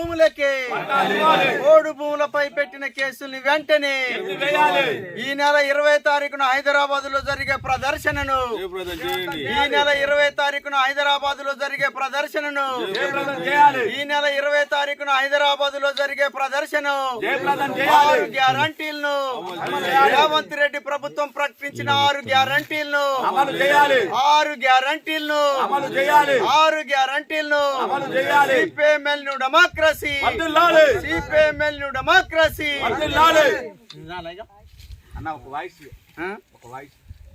భూములకే పోడు భూములపై పెట్టిన కేసుల్ని వెంటనే ఈ నెల 20 తారీఖున హైదరాబాద్ లో జరిగే ప్రదర్శనను ఈ నెల 20 తారీఖున హైదరాబాద్ లో జరిగే ప్రదర్శనను ఈ నెల 20 తారీఖున హైదరాబాద్ లో జరిగే ప్రదర్శన 6 గ్యారంటీలను రేవంత్ రెడ్డి ప్రభుత్వం ప్రకటించిన 6 గ్యారంటీలను 6 గ్యారంటీలను 6 గ్యారంటీలను CPML New Democracy CPML New Democracy అన్న ఒక వాయిస్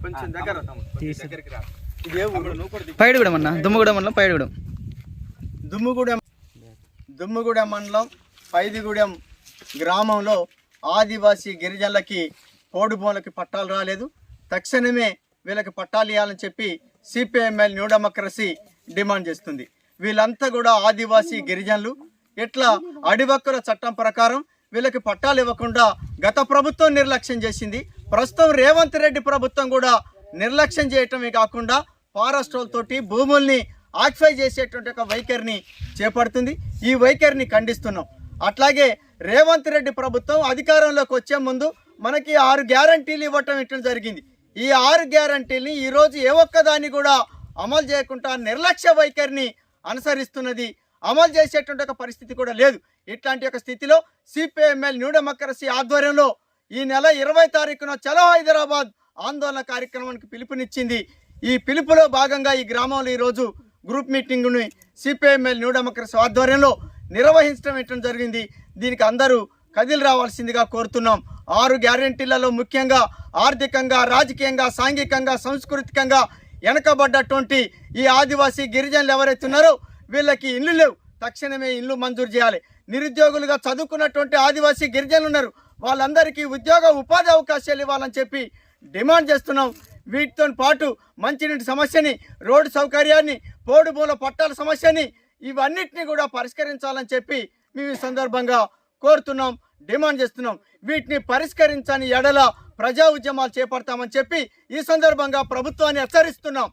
కొంచెం దగ్గరికి రా. పైడిగూడెం అన్న దుమ్ముగూడెం మండలం పైడిగూడెం దుమ్ముగూడెం మండలం పైదిగూడెం గ్రామంలో ఆదివాసీ గిరిజనులకి పోడు భూములకి పట్టాలు రాలేదు. తక్షణమే వీళ్ళకి పట్టాలు ఇవ్వాలని చెప్పి సిపిఎంఎల్ న్యూ డెమోక్రసీ డిమాండ్ చేస్తుంది. వీళ్ళంతా కూడా ఆదివాసీ గిరిజనులు. ఎట్లా అడివక్కుల చట్టం ప్రకారం వీళ్ళకి పట్టాలు ఇవ్వకుండా గత ప్రభుత్వం నిర్లక్ష్యం చేసింది. ప్రస్తుతం రేవంత్ రెడ్డి ప్రభుత్వం కూడా నిర్లక్ష్యం చేయటమే కాకుండా ఫారెస్ట్ తోటి భూముల్ని ఆక్యుపై చేసేటువంటి ఒక వైఖరిని చేపడుతుంది. ఈ వైఖరిని ఖండిస్తున్నాం. అట్లాగే రేవంత్ రెడ్డి ప్రభుత్వం అధికారంలోకి వచ్చే ముందు మనకి 6 గ్యారంటీలు ఇవ్వటం జరిగింది. ఈ 6 గ్యారంటీలని ఈరోజు ఏ ఒక్కదాన్ని కూడా అమలు చేయకుండా నిర్లక్ష్య వైఖరిని అనుసరిస్తున్నది. అమలు చేసేటువంటి ఒక పరిస్థితి కూడా లేదు. ఇట్లాంటి ఒక స్థితిలో సిపిఎంఎల్ న్యూ డెమోక్రసీ ఆధ్వర్యంలో ఈ నెల 20 తారీఖున చలో హైదరాబాద్ ఆందోళన కార్యక్రమానికి పిలుపునిచ్చింది. ఈ పిలుపులో భాగంగా ఈ గ్రామంలో ఈరోజు గ్రూప్ మీటింగ్ని సిపిఎంఎల్ న్యూ డెమోక్రసీ ఆధ్వర్యంలో నిర్వహించడం జరిగింది. దీనికి అందరూ కదిలి రావాల్సిందిగా కోరుతున్నాం. 6 గ్యారెంటీలలో ముఖ్యంగా ఆర్థికంగా, రాజకీయంగా, సాంఘికంగా, సాంస్కృతికంగా వెనకబడ్డటువంటి ఈ ఆదివాసీ గిరిజనులు ఎవరైతే ఉన్నారో వీళ్ళకి ఇల్లు లేవు. తక్షణమే ఇల్లు మంజూరు చేయాలి. నిరుద్యోగులుగా చదువుకున్నటువంటి ఆదివాసీ గిరిజనులు ఉన్నారు. వాళ్ళందరికీ ఉద్యోగ ఉపాధి అవకాశాలు ఇవ్వాలని చెప్పి డిమాండ్ చేస్తున్నాం. వీటితో పాటు మంచినీటి సమస్యని, రోడ్డు సౌకర్యాన్ని, పోడు భూముల పట్టాల సమస్యని ఇవన్నిటిని కూడా పరిష్కరించాలని చెప్పి మేము ఈ సందర్భంగా కోరుతున్నాం, డిమాండ్ చేస్తున్నాం. వీటిని పరిష్కరించని ఎడల ప్రజా ఉద్యమాలు చేపడతామని చెప్పి ఈ సందర్భంగా ప్రభుత్వాన్ని హెచ్చరిస్తున్నాం.